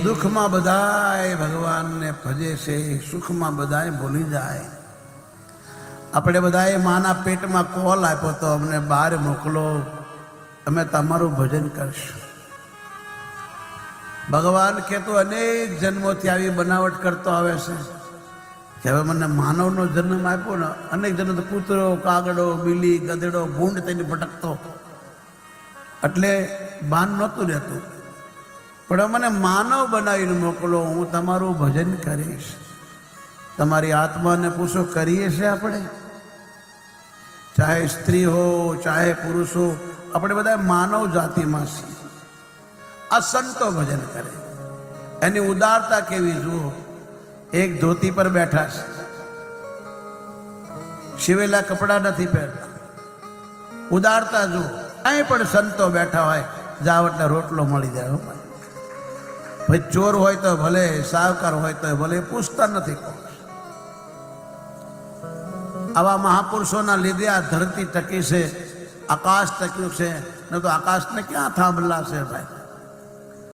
દુઃખમાં બધાય ભગવાનને ભજે છે, સુખમાં બધાય ભૂલી જાય. આપણે બધાએ માના પેટમાં કોલ આપ્યો તો અમને બહાર મોકલો, અમે તમારું ભજન કરશું. ભગવાન કે તો અનેક જન્મોથી આવી બનાવટ કરતો આવે છે કે હવે મને માનવનો જન્મ આપ્યો ને, અનેક જન્મ તો કૂતરો, કાગડો, બિલી, ગધેડો, ભૂંડ થઈને ભટકતો, એટલે ભાન નહોતું રહેતું. પણ મને માનવ બનાવીને મોકલો, હું તમારું ભજન કરીશ. તમારી આત્માને પૂછો, કરીએ છીએ આપણે? ચાહે સ્ત્રી હો ચાહે પુરુષ હો, આપણે બધા માનવ જાતિમાં છીએ. આ સંતો ભજન કરે, એની ઉદારતા કેવી જુઓ. એક ધોતી પર બેઠા છે, શિવેલા કપડા નથી પહેરતા, ઉદારતા જુઓ. અહીં પણ સંતો બેઠા હોય, જાવ એટલે રોટલો મળી જાય. ભાઈ ચોર હોય તો ભલે, સાવકાર હોય તો ભલે, પૂછતા નથી. આવા મહાપુરુષોના લીધે આ ધરતી ટકી છે, આકાશ ટક્યું છે. ન તો આકાશને ક્યાં થાંભલા છે ભાઈ.